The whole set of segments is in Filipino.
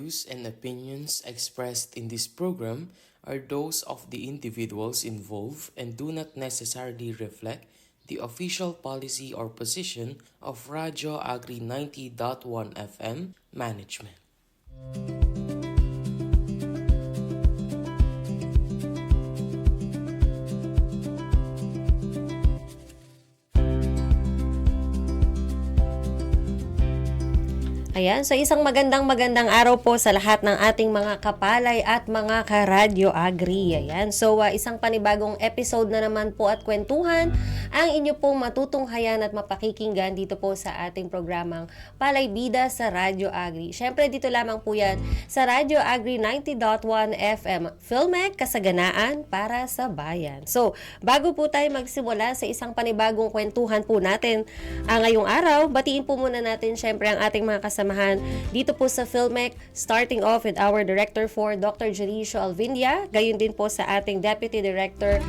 views and opinions expressed in this program are those of the individuals involved and do not necessarily reflect the official policy or position of Radio Agri 90.1 FM management. Ayan, so isang magandang araw po sa lahat ng ating mga kapalay at mga karadyo agri. Ayan, so isang panibagong episode na naman po at kwentuhan ang inyo pong matutunghayan at mapakikinggan dito po sa ating programang Palay Bida sa Radyo Agri. Syempre dito lamang po yan sa Radyo Agri 90.1 FM, Filmek, kasaganaan para sa bayan. So, bago po tayo magsimula sa isang panibagong kwentuhan po natin ngayong araw, batiin po muna natin syempre ang ating mga kasama dito po sa Filmek, starting off with our Director for Dr. Jericio Alvindia, gayon din po sa ating Deputy Director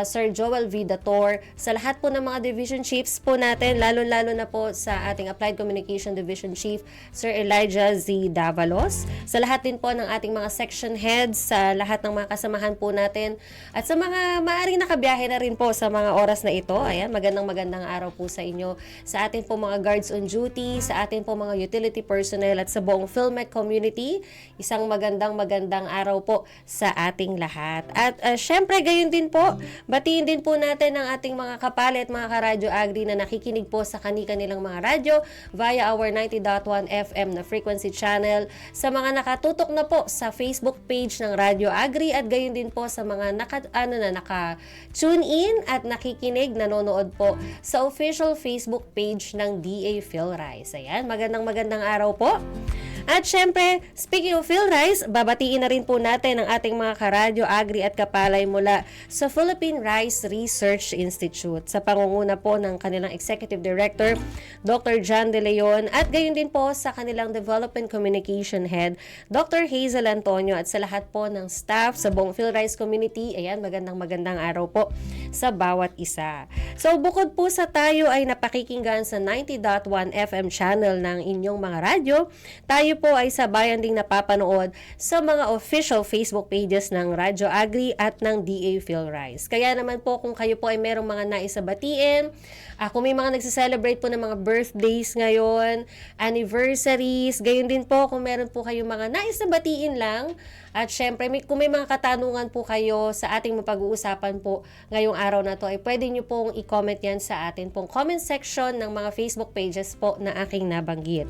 Sir Joel Vidator, sa lahat po ng mga Division Chiefs po natin, lalo-lalo na po sa ating Applied Communication Division Chief Sir Elijah Z. Davalos, sa lahat din po ng ating mga section heads, sa lahat ng mga kasamahan po natin, at sa mga maaaring nakabiyahe na rin po sa mga oras na ito. Ayan, magandang araw po sa inyo, sa ating po mga guards on duty, sa ating po mga utility personnel at sa buong Filmek community. Isang magandang araw po sa ating lahat. At syempre gayon din po, batiin din po natin ang ating mga kapalit, mga karadyo agri na nakikinig po sa kanilang mga radyo via our 90.1 FM na frequency channel, sa mga nakatutok na po sa Facebook page ng Radyo Agri, at gayon din po sa mga naka-tune in at nakikinig, nanonood po sa official Facebook page ng DA PhilRice. Ayan, magandang araw po. At syempre, speaking of PhilRice, babatiin na rin po natin ang ating mga karadyo, agri at kapalay mula sa Philippine Rice Research Institute sa pangunguna po ng kanilang Executive Director, Dr. John De Leon, at gayon din po sa kanilang Development Communication Head, Dr. Hazel Antonio, at sa lahat po ng staff sa buong PhilRice community. Ayan, magandang araw po sa bawat isa. So, bukod po sa tayo ay napakikinggan sa 90.1 FM channel ng inyong mga radyo, tayo po ay sabayan ding napapanood sa mga official Facebook pages ng Radyo Agri at ng DA PhilRice. Kaya naman po kung kayo po ay merong mga naisabatiin, kung may mga nagsiselebrate po ng mga birthdays ngayon, anniversaries, gayon din po kung meron po kayong mga naisabatiin lang, at syempre kung may mga katanungan po kayo sa ating mapag-uusapan po ngayong araw na to, ay pwede nyo pong i-comment yan sa atin pong comment section ng mga Facebook pages po na aking nabanggit.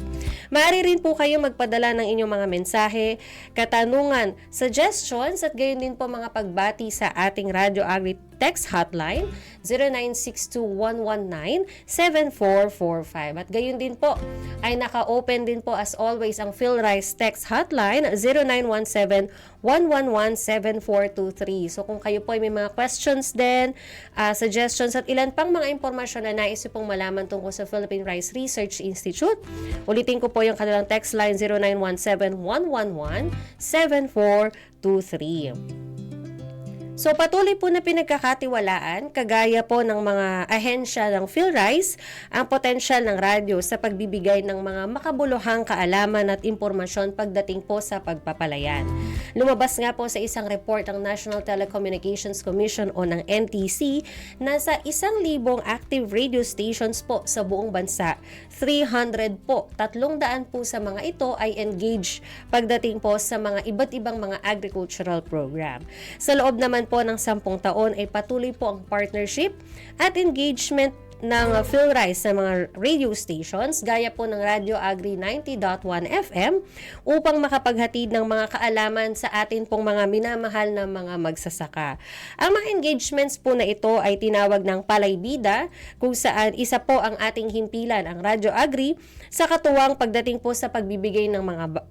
Maaari rin po kayo magpadala ng inyong mga mensahe, katanungan, suggestions, at gayon din po mga pagbati sa ating Radyo Agri text hotline 0962-119-7445. At gayon din po ay naka-open din po as always ang PhilRice text hotline 0917-111-7423. So kung kayo po ay may mga questions din, suggestions at ilan pang mga impormasyon na nais pong malaman tungkol sa Philippine Rice Research Institute, ulitin ko po yung kanilang text line 0917-111-7423. So patuloy po na pinagkakatiwalaan, kagaya po ng mga ahensya ng PhilRice, ang potensyal ng radyo sa pagbibigay ng mga makabuluhang kaalaman at impormasyon pagdating po sa pagpapalayan. Lumabas nga po sa isang report ng National Telecommunications Commission o ng NTC na sa 1,000 active radio stations po sa buong bansa, 300 po, 300 po sa mga ito ay engaged pagdating po sa mga iba't ibang mga agricultural program. Sa loob naman po ng 10 taon ay patuloy po ang partnership at engagement ng PhilRice sa mga radio stations gaya po ng Radio Agri 90.1 FM upang makapaghatid ng mga kaalaman sa atin pong mga minamahal na mga magsasaka. Ang mga engagements po na ito ay tinawag ng Palay Bida, kung saan isa po ang ating himpilan, ang Radio Agri, sa katuwang pagdating po sa pagbibigay ng mga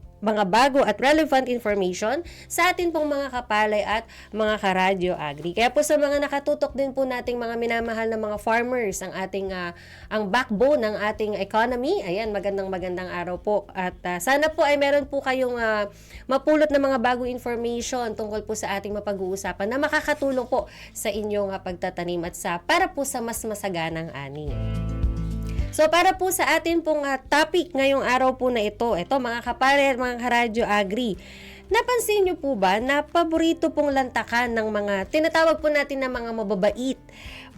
bago at relevant information sa atin pong mga kapalay at mga karadyo agri. Kaya po sa mga nakatutok din po nating mga minamahal na mga farmers, ang ating ang backbone ng ating economy. Ayan, magandang araw po. At sana po ay meron po kayong mapulot na mga bagong information tungkol po sa ating mapag-uusapan na makakatulong po sa inyong pagtatanim at para po sa mas masaganang ani. So para po sa atin pong topic ngayong araw po na ito mga kapare at mga karadyo agri, napansin niyo po ba na paborito pong lantakan ng mga tinatawag po natin na mga mababait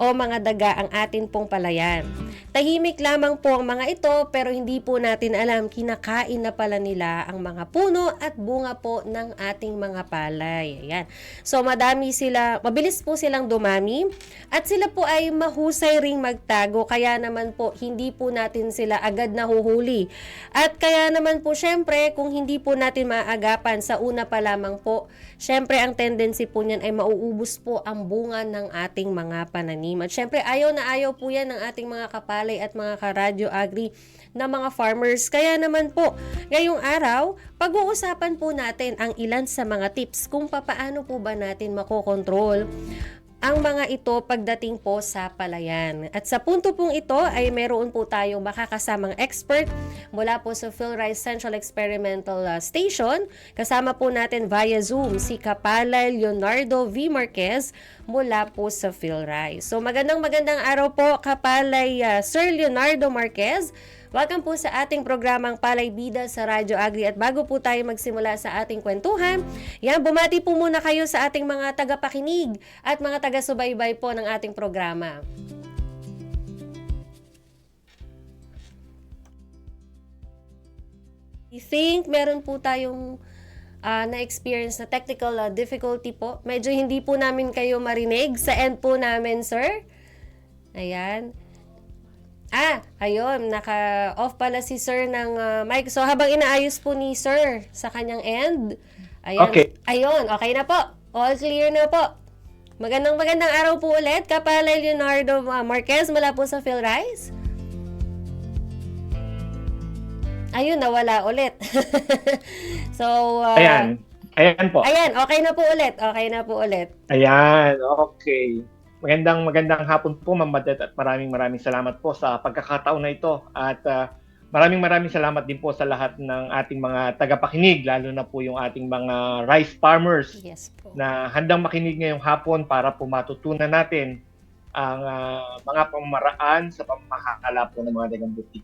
o mga daga ang atin pong palayan? Tahimik lamang po ang mga ito pero hindi po natin alam kinakain na pala nila ang mga puno at bunga po ng ating mga palay. Ayan. So madami sila, mabilis po silang dumami at sila po ay mahusay ring magtago kaya naman po hindi po natin sila agad nahuhuli. At kaya naman po syempre kung hindi po natin maagapan sa una pa lamang po, syempre ang tendency po niyan ay mauubos po ang bunga ng ating mga pananim. At syempre ayaw na ayaw po yan ng ating mga kapalay at mga karadyo agri na mga farmers. Kaya naman po, ngayong araw, pag-uusapan po natin ang ilan sa mga tips kung papaano po ba natin makokontrol ang mga ito pagdating po sa palayan. At sa punto pong ito ay meron po tayong makakasamang expert mula po sa PhilRice Central Experimental Station. Kasama po natin via Zoom si Kapalay Leonardo V. Marquez mula po sa PhilRice. So magandang araw po Kapalay Sir Leonardo Marquez. Welcome po sa ating programang Palay Bida sa Radyo Agri at bago po tayo magsimula sa ating kwentuhan, bumati po muna kayo sa ating mga tagapakinig at mga taga-subaybay po ng ating programa. I think meron po tayong na-experience na technical difficulty po. Medyo hindi po namin kayo marinig sa end po namin, sir. Ayan. Ayun, naka-off pala si sir ng mic. So, habang inaayos po ni sir sa kanyang end, ayan, okay. Ayun, okay na po. All clear na po. Magandang araw po ulit, Kapalay Leonardo Marquez mula po sa PhilRice. Ayun, nawala ulit. So, Ayan po. Ayan, okay na po ulit. Ayan, okay. Magandang hapon po, Ma'am Badet, at maraming salamat po sa pagkakataon na ito. At maraming salamat din po sa lahat ng ating mga tagapakinig, lalo na po yung ating mga rice farmers. Yes po. Na handang makinig ngayong hapon para po matutunan natin ang mga pamamaraan sa pamamahala po ng mga dagang butik.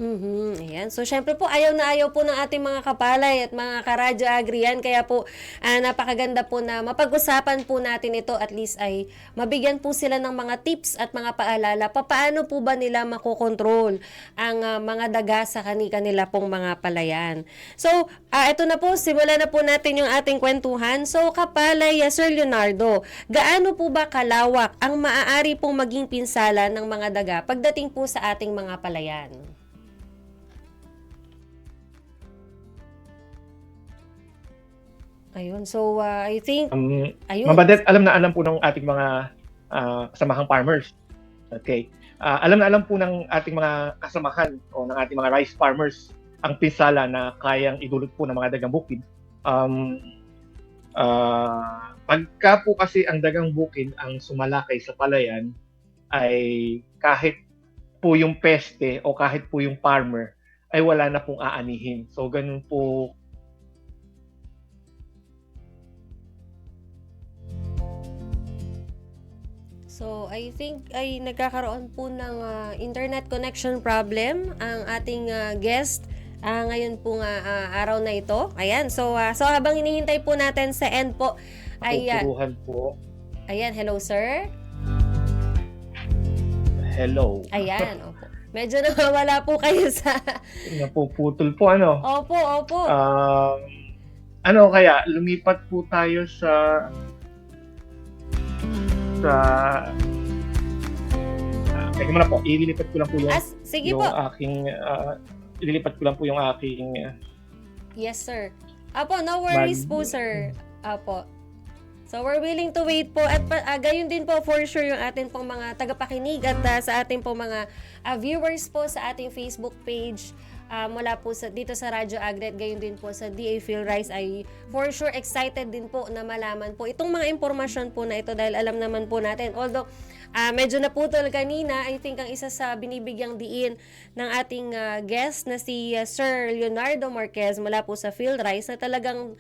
Ayan. So, syempre po, ayaw na ayaw po ng ating mga kapalay at mga karadyo agri yan. Kaya po, napakaganda po na mapag-usapan po natin ito. At least ay mabigyan po sila ng mga tips at mga paalala. Paano po ba nila makokontrol ang mga daga sa kanila pong mga palayan. So, ito na po, simulan na po natin yung ating kwentuhan. So, kapalay, Sir Leonardo, gaano po ba kalawak ang maaari pong maging pinsala ng mga daga pagdating po sa ating mga palayan? Ayun. So, I think, ayun. Mabadet, alam po ng ating mga kasamahang farmers. Okay. Alam po ng ating mga kasamahan o ng ating mga rice farmers ang pinsala na kayang idulot po ng mga dagang bukid. Pagka po kasi ang dagang bukid ang sumalakay sa palayan, ay kahit po yung peste o kahit po yung farmer, ay wala na pong aanihin. So, ganun po. So, I think ay nagkakaroon po ng internet connection problem ang ating guest ngayon po araw na ito. Ayan, so habang hinihintay po natin sa end po, ay po. Ayan, hello sir. Hello. Ayan, opo. Medyo nawawala po kayo sa napuputol po, ano? Opo. Kaya lumipat po tayo sa teka muna po, ililipat ko lang po yung sige yung po. Ililipat ko lang po yung aking Yes, sir. Apo, no worries po, sir. Apo. So, we're willing to wait po at gayon din po for sure yung atin pong mga tagapakinig at sa ating pong mga viewers po sa ating Facebook page mula po dito sa Radyo Agri at gayon din po sa DA PhilRice ay for sure excited din po na malaman po itong mga impormasyon po na ito dahil alam naman po natin. Although medyo naputol kanina, I think ang isa sa binibigyang diin ng ating guest na si Sir Leonardo Marquez mula po sa PhilRice na talagang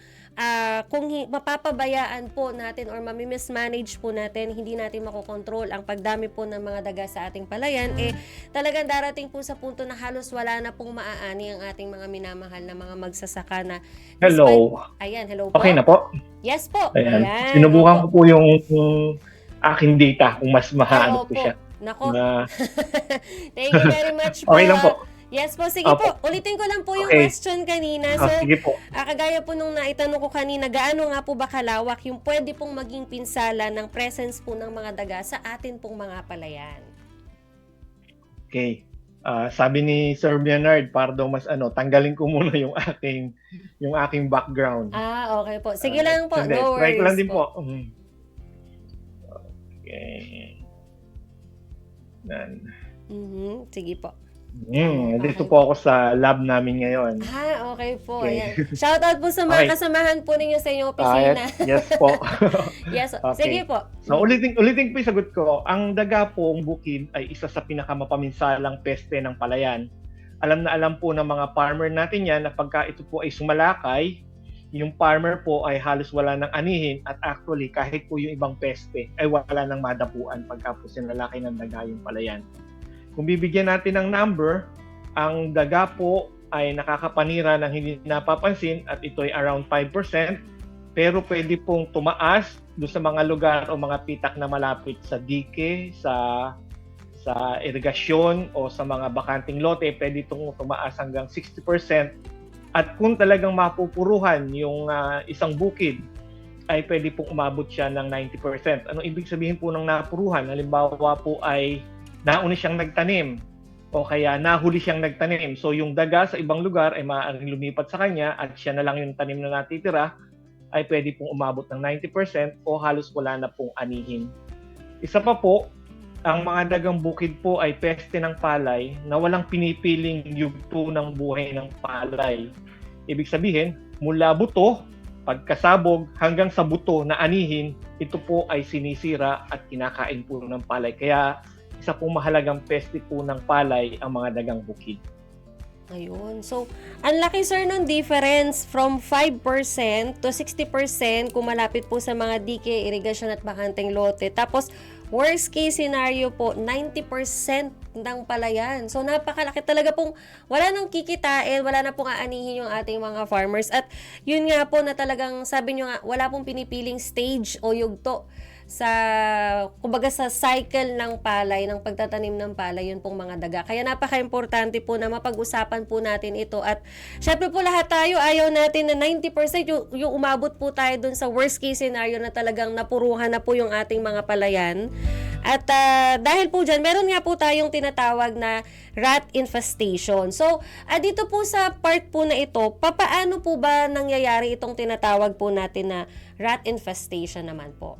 kung mapapabayaan po natin or mamismanage po natin, hindi natin makokontrol ang pagdami po ng mga daga sa ating palayan, talagang darating po sa punto na halos wala na pong maaani ang ating mga minamahal na mga magsasaka na Hello. Ayan, hello po. Okay na po? Yes po. Ayan. Ayan. Sinubukan ko po yung aking data kung mas mahaano po siya. Nako. Na, Thank you very much po. okay lang po. Yes po, sige Opo. po. Ulitin ko lang po yung Okay. question kanina. So, sige po. kagaya po nung naitanong ko kanina, gaano nga po ba kalawak yung pwede pong maging pinsala ng presence po ng mga daga sa atin pong mga palayan? Okay. Sabi ni Sir Bernard, para daw mas tanggalin ko muna yung aking background. Okay po. Sige lang po. Hindi, No try worries ko lang din po. po. Okay. Yan. Sige po. Dito po ako sa lab namin ngayon. Okay po. Okay. Ayan. Shoutout po sa mga Okay. kasamahan po ninyo sa inyong opisina. Yes po. Yes. Okay. Sige po. So ulitin ko yung sagot ko. Ang daga pong bukid ay isa sa pinakamapaminsalang peste ng palayan. Alam na alam po ng mga farmer natin yan na pagka ito po ay sumalakay, yung farmer po ay halos wala ng anihin at actually kahit po yung ibang peste ay wala nang madapuan pagka po sinalakay ng daga yung palayan. Kung bibigyan natin ng number, ang daga po ay nakakapanira ng hindi napapansin at ito ay around 5%, pero pwede pong tumaas doon sa mga lugar o mga pitak na malapit sa dike, sa irigasyon o sa mga bakanting lote, pwede itong tumaas hanggang 60%. At kung talagang mapupuruhan yung isang bukid, ay pwede pong umabot siya ng 90%. Ano ibig sabihin po ng napuruhan? Halimbawa po ay nauna siyang nagtanim o kaya nahuli siyang nagtanim. So yung daga sa ibang lugar ay maaaring lumipat sa kanya at siya na lang yung tanim na natitira, ay pwede pong umabot ng 90% o halos wala na pong anihin. Isa pa po, ang mga dagang bukid po ay peste ng palay na walang pinipiling yugto ng buhay ng palay. Ibig sabihin, mula buto, pagkasabog hanggang sa buto na anihin, ito po ay sinisira at kinakain po ng palay. Kaya isa pong mahalagang peste po ng palay ang mga dagang bukid. Ayun. So, ang laki sir ng difference from 5% to 60% kung malapit po sa mga dike, irigasyon at bakanteng lote. Tapos, worst case scenario po, 90% ng palayan. So, napakalaki talaga pong wala nang kikitain, wala na pong aanihin yung ating mga farmers. At yun nga po na talagang sabi nyo nga, wala pong pinipiling stage o yugto sa, kumbaga sa cycle ng palay, ng pagtatanim ng palay, yun pong mga daga. Kaya napaka-importante po na mapag-usapan po natin ito. At syempre po lahat tayo, ayaw natin na 90% yung umabot po tayo dun sa worst case scenario na talagang napuruhan na po yung ating mga palayan. At dahil po dyan, meron nga po tayong tinatawag na rat infestation. So, dito po sa part po na ito, papaano po ba nangyayari itong tinatawag po natin na rat infestation naman po?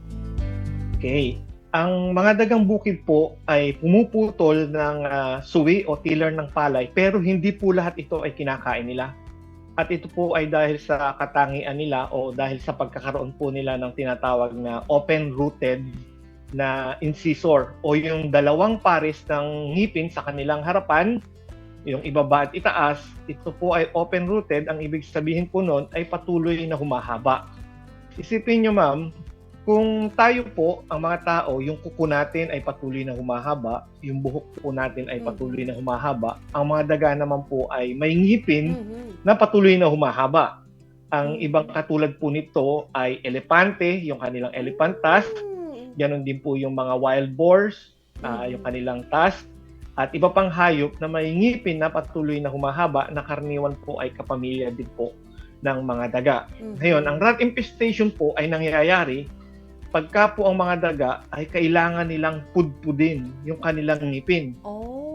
Okay. Ang mga dagang bukid po ay pumuputol ng suwi o tiller ng palay, pero hindi po lahat ito ay kinakain nila. At ito po ay dahil sa katangian nila o dahil sa pagkakaroon po nila ng tinatawag na open-rooted na incisor o yung dalawang pares ng ngipin sa kanilang harapan, yung ibaba at itaas, ito po ay open-rooted. Ang ibig sabihin po nun ay patuloy na humahaba. Isipin nyo ma'am, kung tayo po, ang mga tao, yung kuko natin ay patuloy na humahaba, yung buhok po natin ay patuloy na humahaba, ang mga daga naman po ay may ngipin na patuloy na humahaba. Ang ibang katulad po nito ay elepante, yung kanilang elephant tusk, ganon din po yung mga wild boars, yung kanilang tusk, at iba pang hayop na may ngipin na patuloy na humahaba na karaniwan po ay kapamilya din po ng mga daga. Ngayon, ang rat infestation po ay nangyayari pagka po ang mga daga ay kailangan nilang pudpudin yung kanilang ngipin.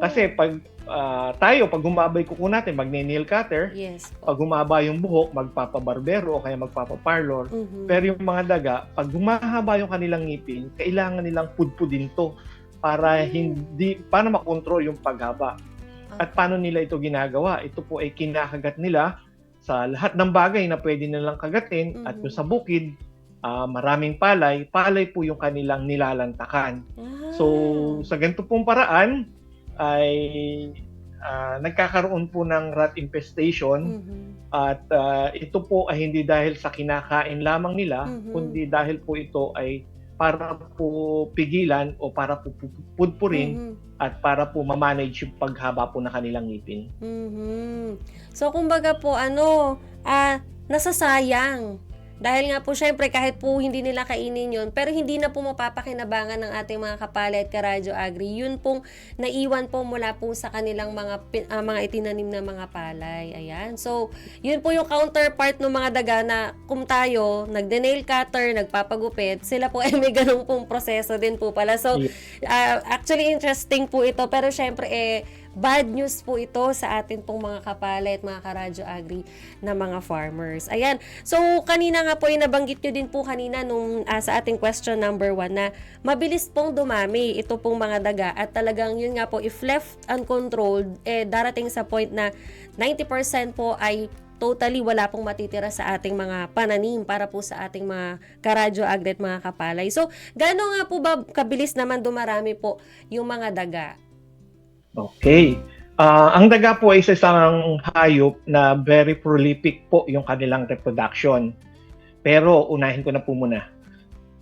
Kasi pag pag humaba yung kuko natin, magne-nail cutter. Yes. Pag humaba yung buhok, magpapabarbero o kaya magpapaparlor. Pero yung mga daga, pag humahaba yung kanilang ngipin, kailangan nilang pudpudin to para para makontrol yung paghaba. At paano nila ito ginagawa? Ito po ay kinakagat nila sa lahat ng bagay na pwede nilang kagatin. At yung sa bukid, maraming palay po yung kanilang nilalantakan. So, sa ganito pong paraan, ay nagkakaroon po ng rat infestation. At ito po ay hindi dahil sa kinakain lamang nila, kundi dahil po ito ay para po pigilan o para po pudpurin at para po ma-manage yung paghaba po ng kanilang ngipin. So kumbaga po nasasayang. Dahil nga po syempre kahit po hindi nila kainin yun, pero hindi na po mapapakinabangan ng ating mga kapalay at karadyo agri. Yun pong naiwan po mula po sa kanilang mga itinanim na mga palay. Ayan. So, yun po yung counterpart ng mga daga na kung tayo, nagde-nail cutter, nagpapagupit, sila po ay may ganung pong proseso din po pala. So, actually interesting po ito, pero syempre bad news po ito sa atin pong mga kapalay at mga karadyo agri na mga farmers. Ayan. So, kanina nga po, nabanggit nyo din po kanina nung sa ating question number 1 na mabilis pong dumami ito pong mga daga at talagang yun nga po, if left uncontrolled, darating sa point na 90% po ay totally wala pong matitira sa ating mga pananim para po sa ating mga karadyo agri at mga kapalay. So, gaano nga po ba kabilis naman dumarami po yung mga daga? Okay. Ang daga po ay isang hayop na very prolific po yung kanilang reproduction. Pero unahin ko na po muna.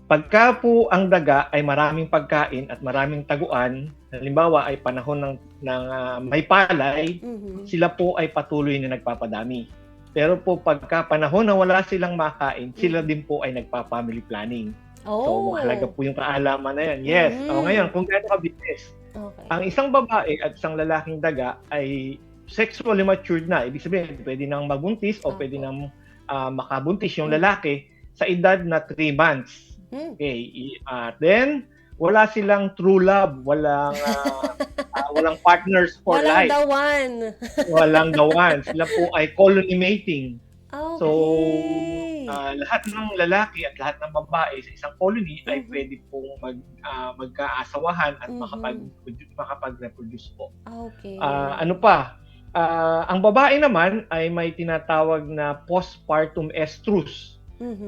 Pagka po ang daga ay maraming pagkain at maraming taguan, halimbawa ay panahon ng may palay, sila po ay patuloy na nagpapadami. Pero po pagka panahon na wala silang makain, sila din po ay nagpa-family planning. So mahalaga po yung kaalaman na yan. Yes. Ngayon, kung gaano kabilis. Okay. Ang isang babae at isang lalaking daga ay sexually matured na. Ibig sabihin, pwede nang magbuntis o pwede nang makabuntis yung lalaki sa edad na 3 months. Okay. Then, wala silang true love. Walang partners for life. Walang the one. Walang the one. Sila po ay colony mating. Okay. So, lahat ng lalaki at lahat ng babae sa isang colony ay pwede pong magkaasawahan at makapag-reproduce po. Okay. Ang babae naman ay may tinatawag na postpartum estrus.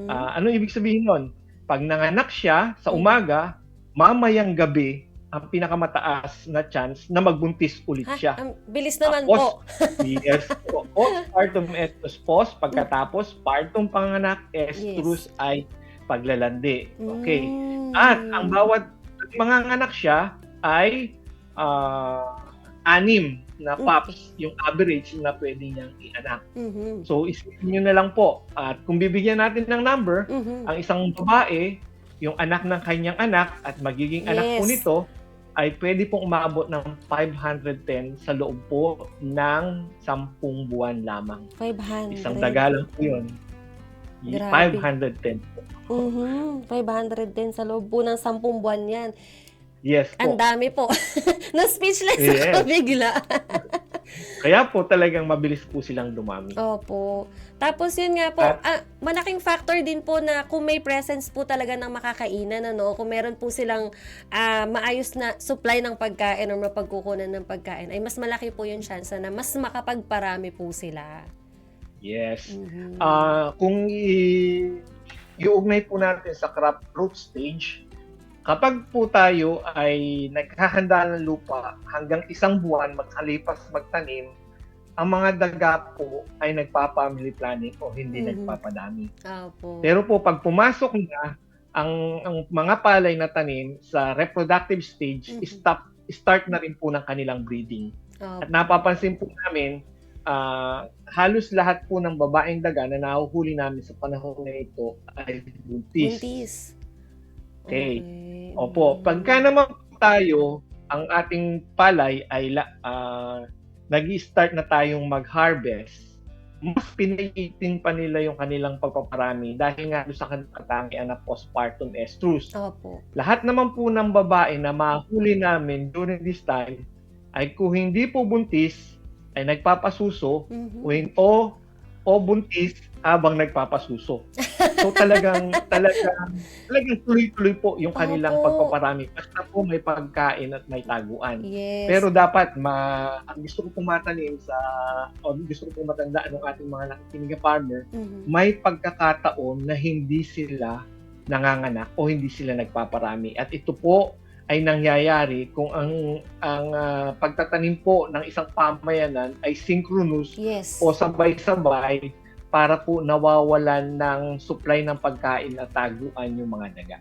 Ano ibig sabihin nun? Pag nanganak siya sa umaga, mamayang gabi, ang pinakamataas na chance na magbuntis ulit siya. Ang bilis naman po. Yes po. Postpartum estrus, pagkatapos partum panganak, estrus ay paglalandi. Okay. At ang bawat manganganak siya ay 6 na pups, yung average na pwede niyang ianak. So, isipin nyo na lang po. At kung bibigyan natin ng number, ang isang babae, yung anak ng kanyang anak at magiging anak po nito, ay pwede pong umabot ng 510 sa loob po ng 10 buwan lamang. 500. Isang daga lang po yun. Grabe. 510 po. 510 sa loob po ng 10 buwan yan. Yes po. Ang dami po. Na-speechless ako bigla. Kaya po talagang mabilis po silang dumami. Opo. Tapos yun nga po, malaking factor din po na kung may presence po talaga ng makakainan, kung meron po silang maayos na supply ng pagkain o mapagkukunan ng pagkain, ay mas malaki po yung chance na mas makapagparami po sila. Yes. Kung iugnay po natin sa crop root stage, kapag po tayo ay naghahanda ng lupa hanggang 1 buwan makalipas magtanim, ang mga daga po ay nagpa-family planning o hindi nagpapadami. Opo. Pero po pag pumasok na ang mga palay na tanim sa reproductive stage, start na rin po ng kanilang breeding. At napapansin po namin, halos lahat po ng babaeng daga na nahuhuli namin sa panahon na ito ay buntis. Okay. Opo. Pagka naman tayo, ang ating palay ay nag-i-start na tayong mag-harvest, mas pinaiitin pa nila yung kanilang pagpaparami dahil nga sa kanilang na postpartum estrus. Opo. Lahat naman po ng babae na mahuli namin during this time ay kung hindi po buntis, ay nagpapasuso o buntis habang nagpapasuso. So talagang tuloy-tuloy po yung kanilang pagpaparami. Basta po may pagkain at may taguan. Yes. Pero dapat ang gusto ko pumatanim gusto ko matandaan ng ating mga nakikinig na farmer, may pagkakataon na hindi sila nanganganak o hindi sila nagpaparami. At ito po ay nangyayari kung ang pagtatanim po ng isang pamayanan ay synchronous Yes. o sabay-sabay para po nawawalan ng supply ng pagkain at taguan yung mga daga.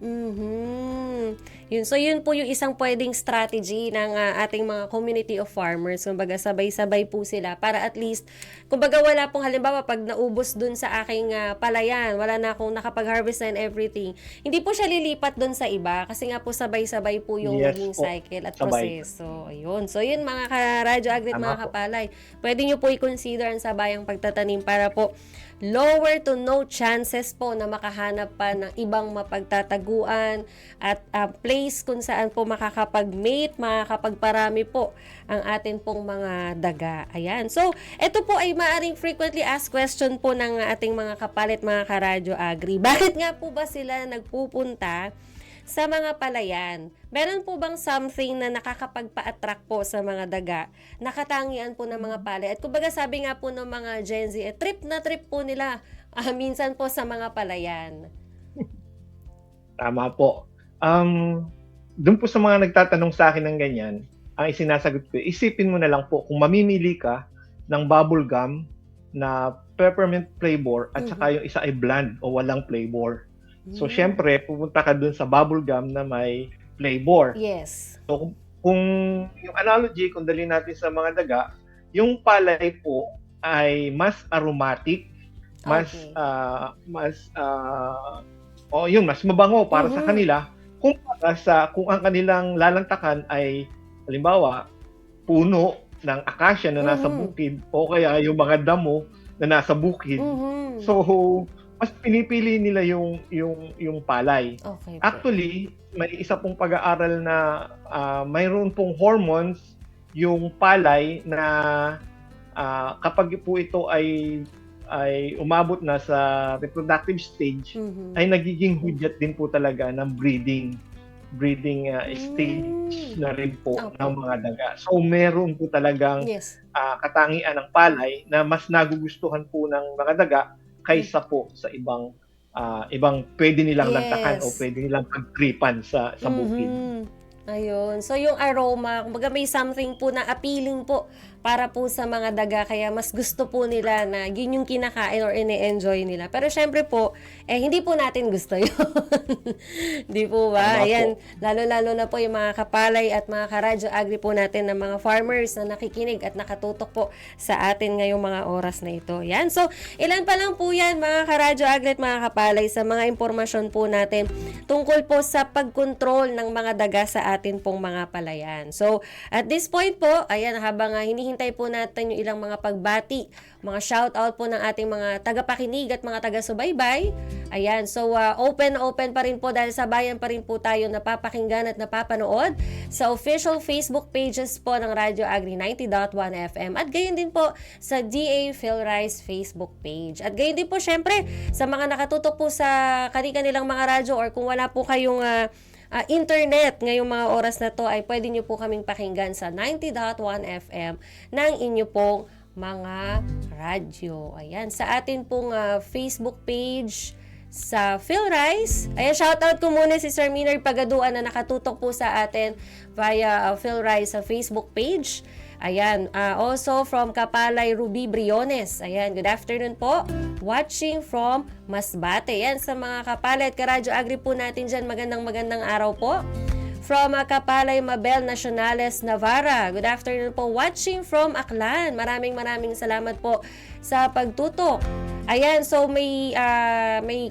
Yun. So, yun po yung isang pwedeng strategy ng ating mga community of farmers. Kumbaga, sabay-sabay po sila para at least, kumbaga wala pong halimbawa pag naubos dun sa aking palayan, wala na akong nakapag-harvest and everything. Hindi po siya lilipat dun sa iba kasi nga po sabay-sabay po yung Yes naging po. cycle at Sabay. proseso. Ayun. So, yun mga ka-Radyo Agri at Tama mga po. kapalay. Pwede nyo po i-consider ang sabayang pagtatanim para po lower to no chances po na makahanap pa ng ibang mapagtataguan at place kung saan po makakapag-mate, makakapagparami po ang atin pong mga daga. Ayan. So, ito po ay maaring frequently asked question po ng ating mga kapalit, mga ka-Radyo Agri. Bakit nga po ba sila nagpupunta sa mga palayan? Meron po bang something na nakakapagpa-attract po sa mga daga? Nakatangian po ng mga palay. At kumbaga sabi nga po ng mga Gen Z, trip na trip po nila minsan po sa mga palayan. Tama po. Doon po sa mga nagtatanong sa akin ng ganyan, ang isinasagot ko, isipin mo na lang po kung mamimili ka ng bubble gum na peppermint flavor at saka yung isa ay bland o walang flavor. So, syempre, pupunta ka dun sa bubble gum na may flavor. Yes. So, kung yung analogy, kung dalhin natin sa mga daga, yung palay po ay mas aromatic, mas Okay. mas mabango para sa kanila kung ang kanilang lalantakan ay halimbawa puno ng akasya na nasa bukid o kaya yung mga damo na nasa bukid. So, mas pinipili nila yung palay. Okay po. Actually, may isa pong pag-aaral na mayroon pong hormones yung palay na kapag po ito ay umabot na sa reproductive stage, ay nagiging hudyat din po talaga ng breeding stage na rin po ng mga daga. So, meron po talagang Yes. katangian ng palay na mas nagugustuhan po ng mga daga kaysa po sa ibang pwede nilang lantakan o Yes. pwede nilang pagtripan sa bukid. Ayun. So, yung aroma, kumbaga may something po na appealing po para po sa mga daga. Kaya mas gusto po nila na yun yung kinakain or ine-enjoy nila. Pero syempre po, hindi po natin gusto yun. Di po ba? Tama Ayan. Lalo-lalo na po yung mga kapalay at mga karadyo agri po natin ng mga farmers na nakikinig at nakatutok po sa atin ngayong mga oras na ito. Yan. So, ilan pa lang po yan mga karadyo agri at mga kapalay sa mga impormasyon po natin tungkol po sa pagkontrol ng mga daga sa atin pong mga palayan. So, at this point po, ayan, habang hinihintay po natin yung ilang mga pagbati, mga shoutout po ng ating mga tagapakinig at mga taga-subaybay. Ayan, so open pa rin po dahil sa bayan pa rin po tayo napapakinggan at napapanood sa official Facebook pages po ng Radyo Agri 90.1 FM at gayon din po sa DA Philrise Facebook page. At gayon din po syempre sa mga nakatutok po sa kanilang mga radyo or kung wala po kayong internet ngayong mga oras na to ay pwede nyo po kaming pakinggan sa 90.1 FM ng inyo pong mga radyo. Ayan, sa atin pong Facebook page sa Philrise. Ayan, shoutout ko muna si Sir Minard Pagaduan na nakatutok po sa atin via Philrise sa Facebook page. Ayan, also from Kapalay Ruby Briones. Ayan, good afternoon po. Watching from Masbate. Ayan, sa mga Kapalay at Karadyo Agri po natin dyan, magandang araw po. From Kapalay Mabel Nacionales Navarra. Good afternoon po. Watching from Aklan. Maraming salamat po sa pagtutok. Ayan, so may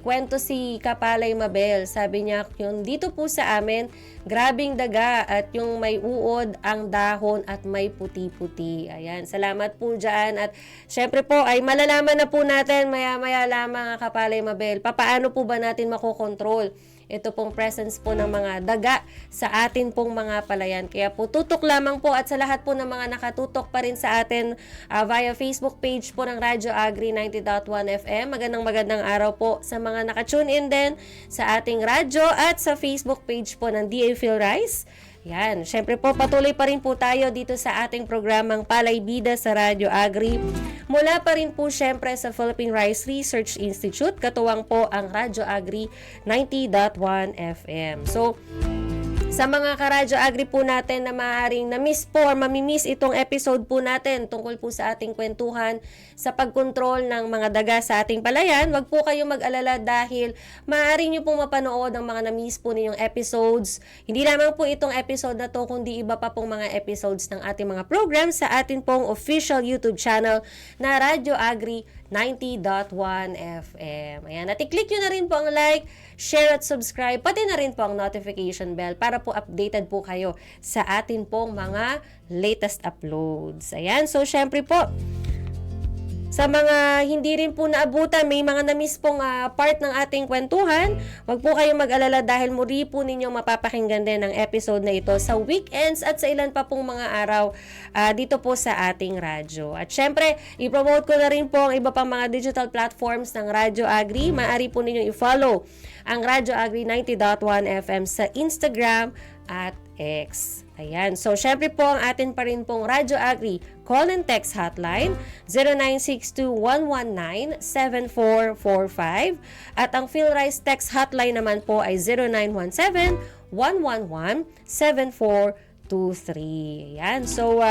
kwento si Kapalay Mabel. Sabi niya, yung dito po sa amin, grabing daga at yung may uod ang dahon at may puti-puti. Ayan, salamat po dyan. At syempre po ay malalaman na po natin maya-maya lamang Kapalay Mabel. Paano po ba natin makokontrol ito pong presence po ng mga daga sa atin pong mga palayan. Kaya po tutok lamang po at sa lahat po ng mga nakatutok pa rin sa atin via Facebook page po ng Radyo Agri 90.1 FM. Magandang araw po sa mga nakatune in din sa ating radyo at sa Facebook page po ng DA Philrise. Yan, syempre po patuloy pa rin po tayo dito sa ating programang Palay Bida sa Radyo Agri. Mula pa rin po syempre sa Philippine Rice Research Institute, katuwang po ang Radyo Agri 90.1 FM. So, Sa mga karadyo agri po natin na maaaring na-miss po or mamimiss itong episode po natin tungkol po sa ating kwentuhan sa pagkontrol ng mga daga sa ating palayan, wag po kayong mag-alala dahil maaari nyo pong mapanood ang mga na-miss po ninyong episodes. Hindi lamang po itong episode na to, kundi iba pa pong mga episodes ng ating mga program sa atin pong official YouTube channel na Radyo Agri 90.1 FM. Ayan, at i-click nyo na rin po ang like, share at subscribe, pati na rin po ang notification bell para po updated po kayo sa atin pong mga latest uploads. Ayan, so syempre po, sa mga hindi rin po naabutan, may mga na-miss pong part ng ating kwentuhan, wag po kayong mag-alala dahil muli po ninyo mapapakinggan din ang episode na ito sa weekends at sa ilan pa pong mga araw dito po sa ating radyo. At syempre, i-promote ko na rin po ang iba pang mga digital platforms ng Radyo Agri. Maaari po ninyo i-follow ang Radyo Agri 90.1 FM sa Instagram at X. Ayan. So, syempre po, ang atin pa rin pong Radyo Agri call and text hotline 0962-119-7445 at ang PhilRise text hotline naman po ay 0917-111-7423. Ayan. So,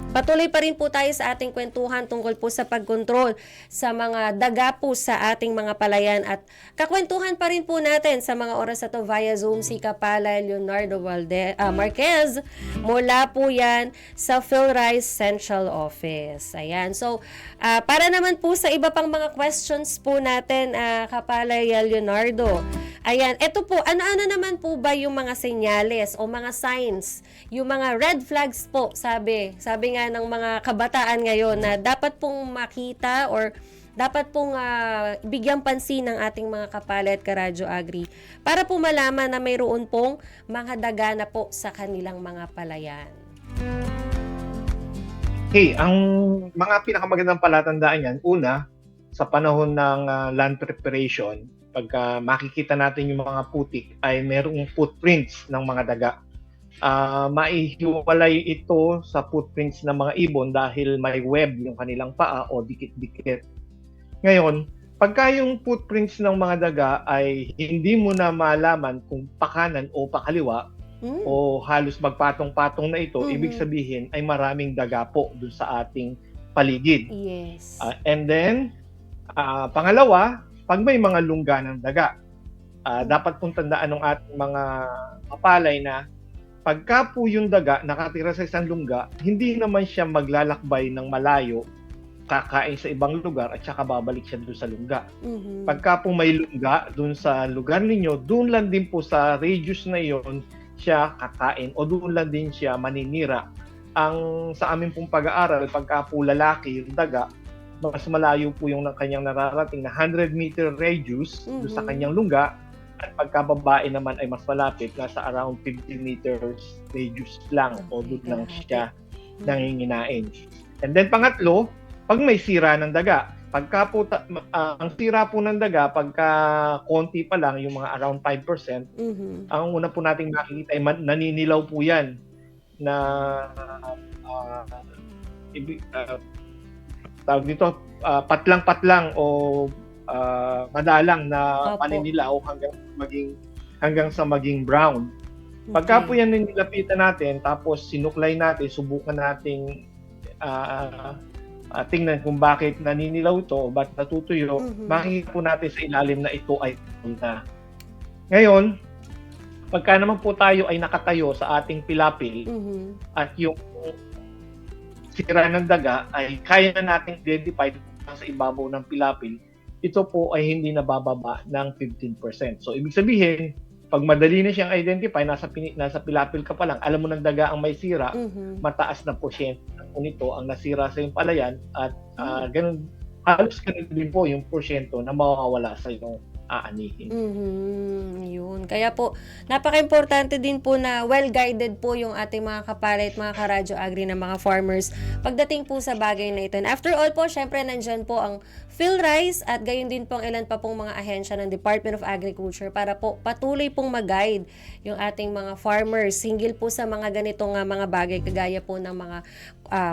patuloy pa rin po tayo sa ating kwentuhan tungkol po sa pagkontrol sa mga daga po sa ating mga palayan at kakwentuhan pa rin po natin sa mga oras na to via Zoom si Kapalay Leonardo Marquez mula po yan sa PhilRise Central Office. Ayan. So, para naman po sa iba pang mga questions po natin, Kapalay Leonardo, ayan, eto po, ano-ano naman po ba yung mga senyales o mga signs, yung mga red flags po, sabi nga ng mga kabataan ngayon na dapat pong makita or dapat pong bigyang pansin ng ating mga kapalay at karadyo agri para po malaman na mayroon pong mga daga na po sa kanilang mga palayan. Okay, ang mga pinakamagandang palatandaan yan, una, sa panahon ng land preparation, pagka makikita natin yung mga putik ay mayroong footprints ng mga daga. Maihiwalay ito sa footprints ng mga ibon dahil may web yung kanilang paa o dikit-dikit. Ngayon, pagka yung footprints ng mga daga ay hindi mo na malaman kung pakanan o pakaliwa o halos magpatong-patong na ito, ibig sabihin ay maraming daga po dun sa ating paligid. Yes. And then, pangalawa, pag may mga lungga ng daga, dapat pong tandaan ng ating mga mapalay na pagka po yung daga nakatira sa isang lungga, hindi naman siya maglalakbay ng malayo, kakain sa ibang lugar at saka babalik siya doon sa lungga. Pagka po may lungga doon sa lugar ninyo, doon lang din po sa radius na iyon siya kakain o doon lang din siya maninira. Ang sa amin pong pag-aaral, pagka po lalaki yung daga, mas malayo po yung kanyang nararating na 100-meter radius doon sa kanyang lungga. At pagka babae naman ay mas malapit, nasa around 50 meters radius lang o doon lang siya nanginginain. And then pangatlo, pag may sira ng daga, pagka po ang sira po ng daga, pagka konti pa lang, yung mga around 5%, ang una po nating makikita ay naninilaw po yan na tawag dito, patlang-patlang o madalang na paninilaw hanggang sa maging brown. Pagka po yan nilapitan natin, tapos sinuklay natin, subukan nating tingnan kung bakit naninilaw ito o bakit natutuyo, makikita po natin sa ilalim na ito ay na. Ngayon, pagka naman po tayo ay nakatayo sa ating pilapil at yung sira ng daga ay kaya na nating identify sa ibabaw ng pilapil, ito po ay hindi nabababa ng 15%. So, ibig sabihin, pag madali na siyang identify, nasa pilapil ka pa lang, alam mo ng daga ang may sira, mataas na porsyento nito ang nasira sa iyong palayan at ganun, halos ganun din po yung porsyento na mawawala sa iyong aanihin. Yun. Kaya po, napaka-importante din po na well-guided po yung ating mga kapalay at mga karadyo agri na mga farmers pagdating po sa bagay na ito. And after all po, syempre nandyan po ang PhilRise at gayon din po ang ilan pa pong mga ahensya ng Department of Agriculture para po patuloy pong mag-guide yung ating mga farmers hinggil po sa mga ganitong mga bagay kagaya po ng mga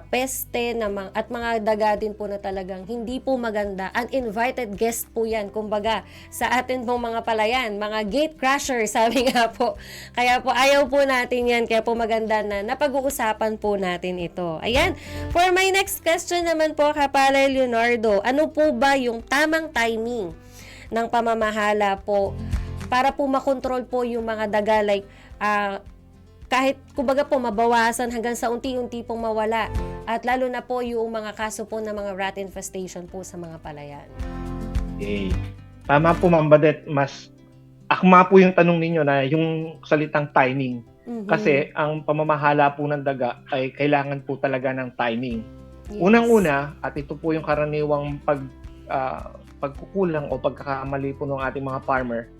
peste at mga daga din po na talagang hindi po maganda. Uninvited guest po yan, kumbaga, sa sa atin pong mga palayan, mga gate crashers, sabi nga po. Kaya po ayaw po natin yan, kaya po maganda na napag-uusapan po natin ito. Ayan, for my next question naman po, Kapalay Leonardo, ano po ba yung tamang timing ng pamamahala po para po makontrol po yung mga daga, like kahit kumbaga po mabawasan hanggang sa unti-unti pong mawala, at lalo na po yung mga kaso po ng mga rat infestation po sa mga palayan? Okay. Tama po, Ma'am Badet, mas akma po yung tanong ninyo na yung salitang timing. Kasi ang pamamahala po ng daga ay kailangan po talaga ng timing. Yes. Unang-una, at ito po yung karaniwang pagkukulang o pagkakamali po ng ating mga farmer,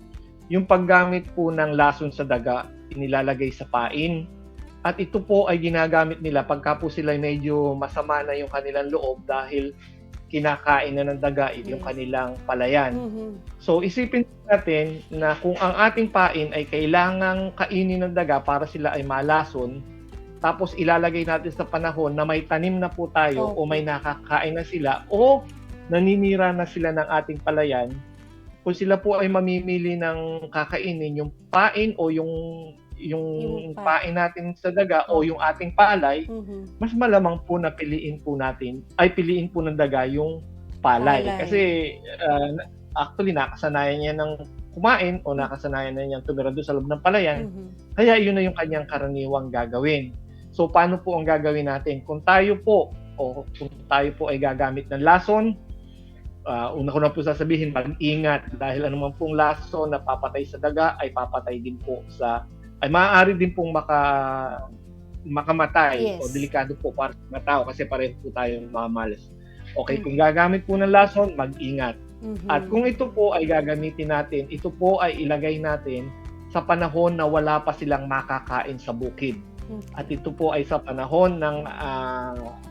yung paggamit po ng lason sa daga, inilalagay sa pain. At ito po ay ginagamit nila pagka po sila medyo masama na yung kanilang loob dahil kinakain na ng daga yung kanilang palayan. So isipin natin na kung ang ating pain ay kailangang kainin ng daga para sila ay malason, tapos ilalagay natin sa panahon na may tanim na po tayo o may nakakain na sila o naninira na sila ng ating palayan, kung sila po ay mamimili ng kakainin yung pain o yung pain natin sa daga o yung ating palay, mas malamang po na piliin po ng daga yung palay. Kasi actually nakasanayan niya ng kumain o nakasanayan na niyang tumira doon sa loob ng palayan, kaya yun na yung kanyang karaniwang gagawin. So paano po ang gagawin natin? Kung tayo po ay gagamit ng lason, una ko na po sasabihin, mag-ingat dahil anuman pong lason na papatay sa daga ay papatay din po ay maaari din pong makamatay o delikado po para sa mga tao kasi pareho po tayong mamalas. Okay, kung gagamit po ng lason, mag-ingat. At kung ito po ay gagamitin natin, ito po ay ilagay natin sa panahon na wala pa silang makakain sa bukid. At ito po ay sa panahon ng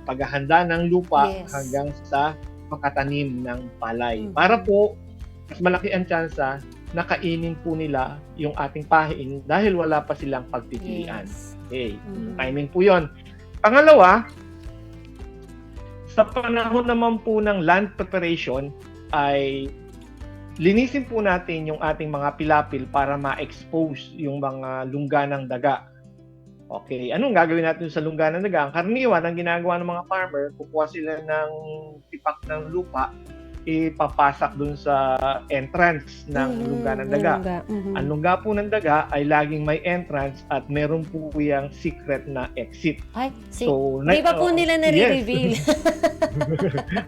paghahanda ng lupa hanggang sa makatanim ng palay. Para po, mas malaki ang tsansa na kainin po nila yung ating pain dahil wala pa silang pagpipilian. Okay, timing po yun. Pangalawa, sa panahon naman po ng land preparation, ay linisin po natin yung ating mga pilapil para ma-expose yung mga lungga ng daga. Okay, anong gagawin natin sa lungga ng daga? Ang karaniwan, ang ginagawa ng mga farmer, kukuha sila ng tipak ng lupa, ipapasak dun sa entrance ng lungga ng daga. Ang lungga po ng daga ay laging may entrance at meron po yung secret na exit. Ay, so, di ba po nila nare-reveal?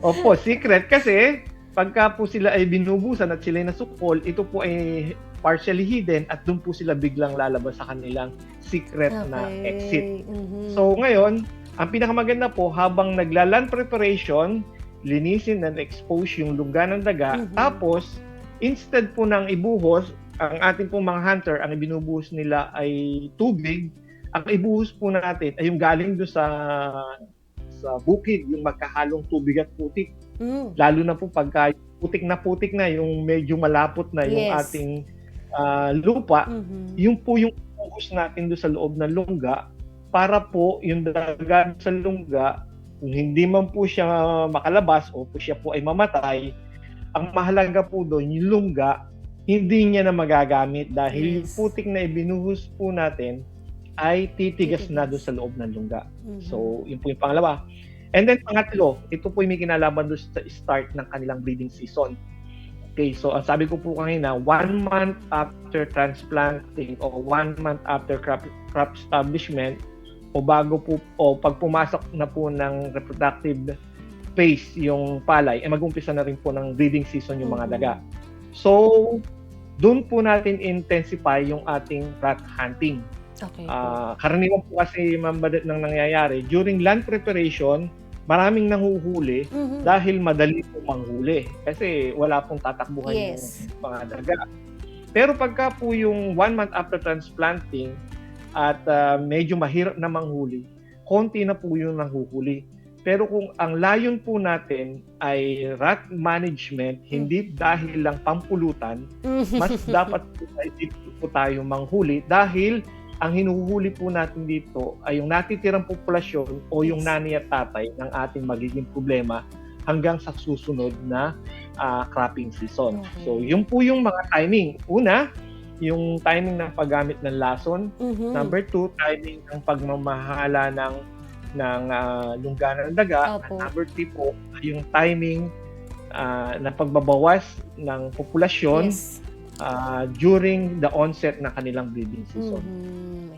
Opo, secret kasi pagka po sila ay binubusan at sila ay nasukol, ito po ay partially hidden at doon po sila biglang lalabas sa kanilang secret na exit. So ngayon, ang pinakamaganda po, habang nagla-land preparation, linisin and expose yung lungga ng daga, tapos instead po ng ibuhos, ang ating pong mga hunter, ang ibinubuhos nila ay tubig, ang ibuhos po natin ay yung galing doon sa bukid, yung magkahalong tubig at putik. Lalo na po pagka putik na yung medyo malapot na yung ating lupa, yung po yung focus natin doon sa loob ng lungga para po yung daga sa lungga, kung hindi man po siya makalabas o po siya po ay mamatay, ang mahalaga po doon, yung lungga, hindi niya na magagamit dahil yung putik na ibinuhos po natin ay titigas na doon sa loob ng lungga. So, yun po yung pangalawa. And then, pangatlo, ito po yung may kinalaban doon sa start ng kanilang breeding season. Okay, so ang sabi ko po kanina, 1 month after transplanting o 1 month after crop establishment o bago po o pag pumasok na po ng reproductive phase yung palay, mag-umpisa na rin po ng breeding season yung mga daga. So, doon po natin intensify yung ating rat hunting. Okay. Karaniwan po kasi mambadat nang nangyayari during land preparation, maraming nanguhuli dahil madali po manghuli kasi wala pong tatakbuhan yung mga daga. Pero pagka po yung 1 month after transplanting at medyo mahirap na manghuli, konti na po yung nanguhuli. Pero kung ang layon po natin ay rat management, hindi dahil lang pampulutan, mas dapat po tayo manghuli dahil ang hinuhuli po natin dito ay yung natitirang populasyon o yung nanay at tatay ng ating magiging problema hanggang sa susunod na cropping season. Okay. So, yun po yung mga timing. Una, yung timing ng paggamit ng lason. Number 2, timing ng pagmamahala ng lungga ng daga. Opo. At number 3 po, yung timing ng pagbabawas ng populasyon Yes. during the onset ng kanilang breeding season.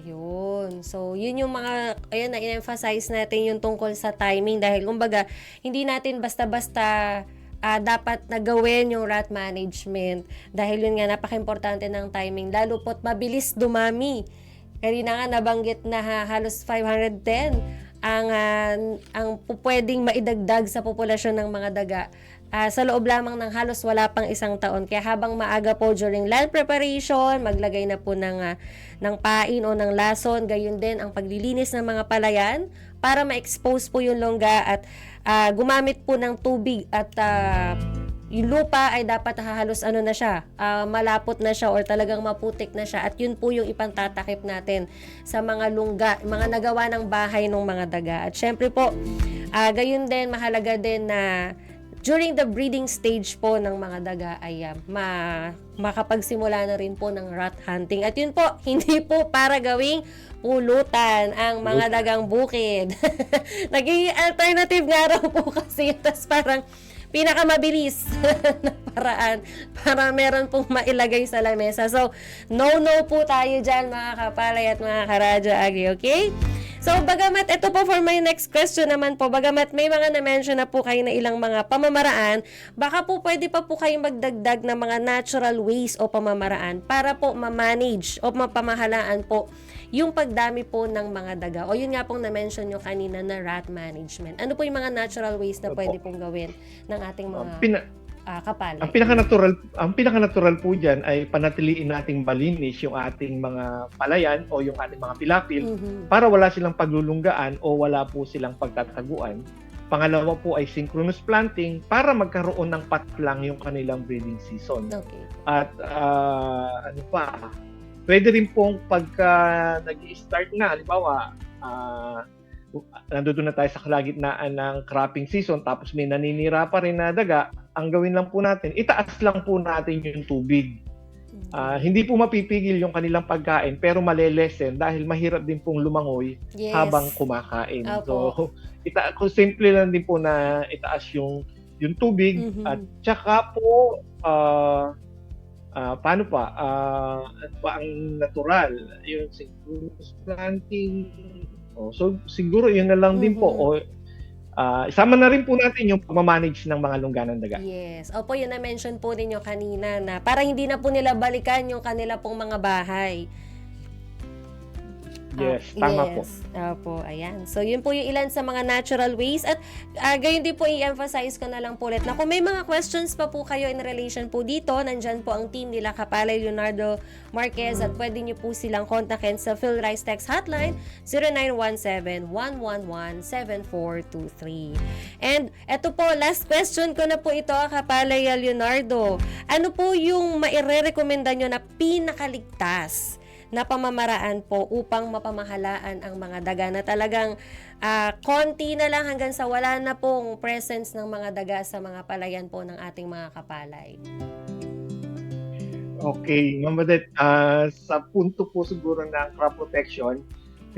Ayun. So, yun yung mga, ayan, na-emphasize natin yung tungkol sa timing dahil kumbaga, hindi natin basta-basta dapat na gawin yung rat management dahil yun nga, napaka-importante ng timing. Lalo po't mabilis dumami. Kanina nga nabanggit na halos 510 ang pwedeng maidagdag sa populasyon ng mga daga. Sa loob lamang ng halos wala pang isang taon. Kaya habang maaga po during land preparation, maglagay na po ng pain o ng lason, gayon din ang paglilinis ng mga palayan para ma-expose po yung longga at gumamit po ng tubig at yung lupa ay dapat halos na siya, malapot na siya or talagang maputik na siya at yun po yung ipantatakip natin sa mga lungga, mga nagawa ng bahay ng mga daga. At syempre po, gayon din, mahalaga din na during the breeding stage po ng mga daga ay makapagsimula na rin po ng rat hunting. At yun po, hindi po para gawing pulutan ang mga dagang bukid. Naging alternative nga raw po kasi. Tapos parang pinakamabilis na paraan para meron pong mailagay sa lamesa. So, no po tayo dyan mga kapalay at mga karadyo agri, okay? So, bagamat, ito po for my next question naman po, bagamat may mga na-mention na po kayo na ilang mga pamamaraan, baka po pwede pa po kayong magdagdag ng mga natural ways o pamamaraan para po ma-manage o mapamahalaan po yung pagdami po ng mga daga. O yun nga pong na-mention nyo kanina na rat management. Ano po yung mga natural ways na pwede pong gawin ng ating mga kapalay? Ang pinaka-natural po diyan ay panatiliin nating malinis yung ating mga palayan o yung ating mga pilapil para wala silang paglulunggaan o wala po silang pagtataguan. Pangalawa po ay synchronous planting para magkaroon ng patlang yung kanilang breeding season. Okay. At ano pa? Pwede rin pong pagka nag-i-start na, halimbawa, nandoon na tayo sa kalagitnaan ng cropping season tapos may naninira pa rin na daga, ang gawin lang po natin, itaas lang po natin yung tubig. Hindi po mapipigil yung kanilang pagkain pero malelesen dahil mahirap din pong lumangoy habang kumakain. Opo. So, simple lang din po na itaas yung tubig at tsaka po paano pa? Ano pa ang natural? Yung synchronous planting. So, siguro yun na lang din po. O, isama na rin po natin yung pag-manage ng mga lungga ng daga. Yes. Opo, yun na-mention po ninyo kanina na para hindi na po nila balikan yung kanila pong mga bahay. Yes, tama po. Opo, ayan. So, yun po yung ilan sa mga natural ways. At gayon din po i-emphasize ko na lang po ulit na kung may mga questions pa po kayo in relation po dito, nandyan po ang team nila Kapalay Leonardo Marquez at pwede nyo po silang kontakin sa PhilRice Text Hotline 0917-111-7423. And eto po, last question ko na po ito, Kapalay Leonardo. Ano po yung maire-recommenda nyo na pinakaligtas na pamamaraan po upang mapamahalaan ang mga daga na talagang konti na lang hanggang sa wala na pong presence ng mga daga sa mga palayan po ng ating mga kapalay? Okay, Ma'am Badet, sa punto po siguro ng crop protection,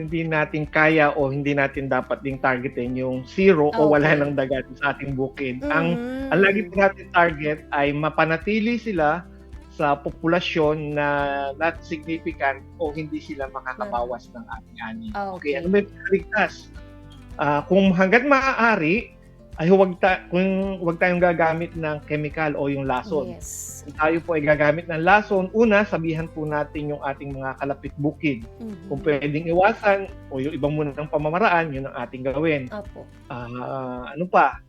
hindi natin kaya o hindi natin dapat ding targetin yung zero o wala ng daga sa ating bukid. Ang lagi po natin target ay mapanatili sila sa populasyon na not significant o hindi sila makakabawas ng ating ani. Okay, ano ba yung ligtas? Kung hanggat maaari, ay huwag tayong gagamit ng chemical o yung lason. Yes. Kung tayo po ay gagamit ng lason, una, sabihan po natin yung ating mga kalapit bukid. Kung pwedeng iwasan o yung ibang muna ng pamamaraan, yun ang ating gawin. Opo. Ano pa?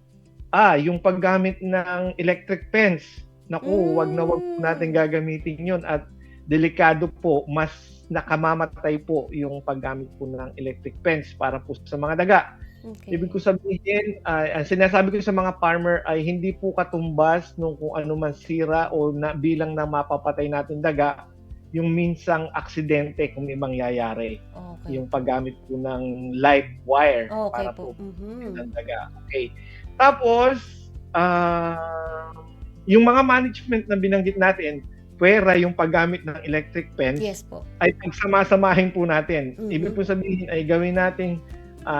Yung paggamit ng electric fence. Naku, wag po natin gagamitin yun at delikado po, mas nakamamatay po yung paggamit po ng electric fence para po sa mga daga. Okay. Ibig ko sabihin, ang sinasabi ko sa mga farmer ay hindi po katumbas nung kung ano man sira o bilang na mapapatay natin daga, yung minsang aksidente kung may mangyayari. Okay. Yung paggamit po ng live wire para po ng daga. Okay. Tapos, yung mga management na binanggit natin, pwera yung paggamit ng electric fence, Yes po. ay pagsama-samahin po natin. Ibig po sabihin ay gawin nating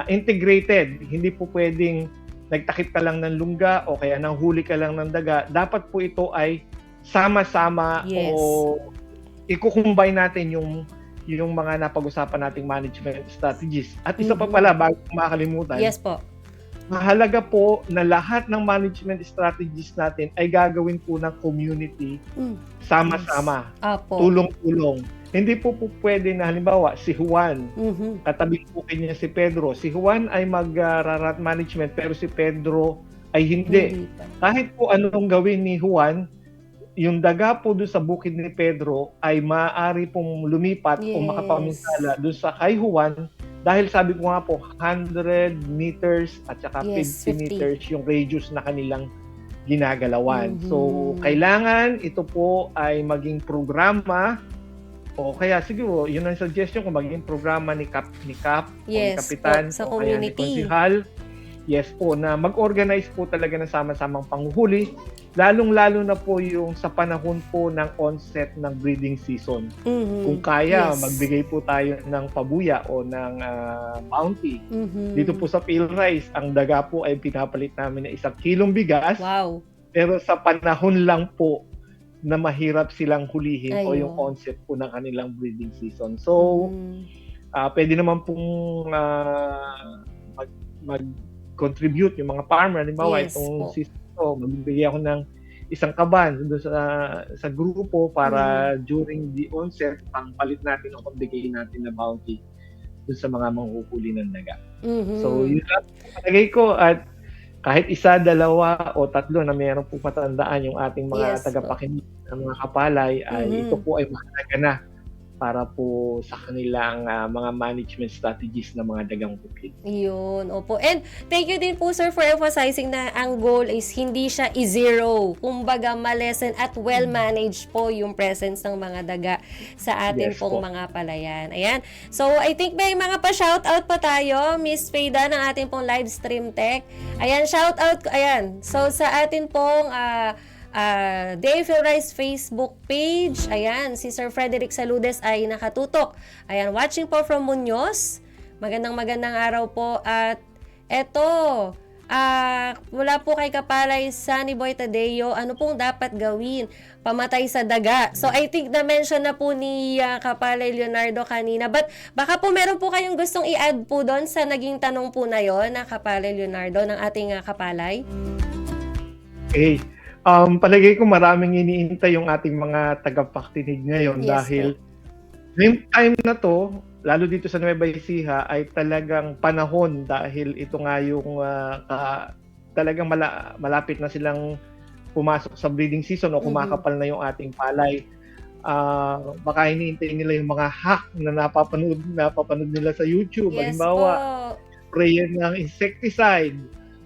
integrated. Hindi po pwedeng nagtakip ka lang ng lungga o kaya nanghuli ka lang ng daga. Dapat po ito ay sama-sama Yes. o i-combine natin yung mga napag-usapan nating management strategies. At isa pa pala, bago ko makalimutan, Yes po. mahalaga po na lahat ng management strategies natin ay gagawin po ng community sama-sama, Apo. tulong-tulong. Hindi po pwede na halimbawa si Juan, Mhm. katabi po kanya si Pedro. Si Juan ay mag-rat management pero si Pedro ay hindi. Hindi pa. Kahit po anong gawin ni Juan, yung daga po doon sa bukid ni Pedro ay maaari pong lumipat o Yes. makapamintala doon sa kay Juan dahil sabi ko nga po 100 meters at saka Yes, 50 50. meters yung radius na kanilang ginagalawan. Mhm. So kailangan ito po ay maging programa o kaya siguro yun ang suggestion ko, maging programa ni Cap o ni Yes Kapitan po, sa o kaya ni community. Konsihal. Yes po, na mag-organize po talaga ng sama-samang panghuhuli, lalong-lalo na po yung sa panahon po ng onset ng breeding season. Mhm. Kung kaya, Yes. magbigay po tayo ng pabuya o ng bounty. Mhm. Dito po sa Phil Rice, ang daga po ay pinapalit namin ng 1 kilong bigas, Wow. pero sa panahon lang po na mahirap silang hulihin o Ayun. yung onset po ng kanilang breeding season. So, Mhm. pwede naman pong mag-contribute yung mga farmer. Halimbawa, Yes itong po. season to, magbibigay ako ng isang kaban doon sa grupo para during the onset, pangpalit natin o pagbigay natin na bounty doon sa mga manghuhuli ng daga. Mhm. So, yun lang po palagay ko, at kahit isa, dalawa o tatlo na mayroon po matandaan yung ating mga Yes po. tagapakinig ng mga kapalay, ay Mhm. ito po ay mahalaga na para po sa kanilang mga management strategies ng mga dagang bukid. Yun, opo. And thank you din po, sir, for emphasizing na ang goal is hindi siya i-zero. Kumbaga, ma-lessen at well-managed po yung presence ng mga daga sa atin Yes pong po. mga palayan. Ayan. So, I think may mga pa-shoutout pa tayo, Miss Fayda, ng ating pong live stream tech. Ayan, shoutout. Ayan. So, sa atin pong Day Phil Rice Facebook page. Ayan, si Sir Frederick Saludes ay nakatutok. Ayan, watching po from Muñoz. Magandang araw po. At eto, mula po kay Kapalay Sunny Boy Tadeo, ano pong dapat gawin? Pamatay sa daga. So, I think na-mention na po ni Kapalay Leonardo kanina. But baka po meron po kayong gustong i-add po doon sa naging tanong po na yon na Kapalay Leonardo ng ating Kapalay? Okay. Palagay ko maraming iniintay yung ating mga tagapakinig ngayon Yes dahil yung time na to, lalo dito sa Nueva Ecija, ay talagang panahon dahil ito nga yung talagang malapit na silang pumasok sa breeding season o kumakapal na yung ating palay. Baka iniintay nila yung mga hack na napapanood nila sa YouTube. Yes Halimbawa, po. sprayan ng insecticide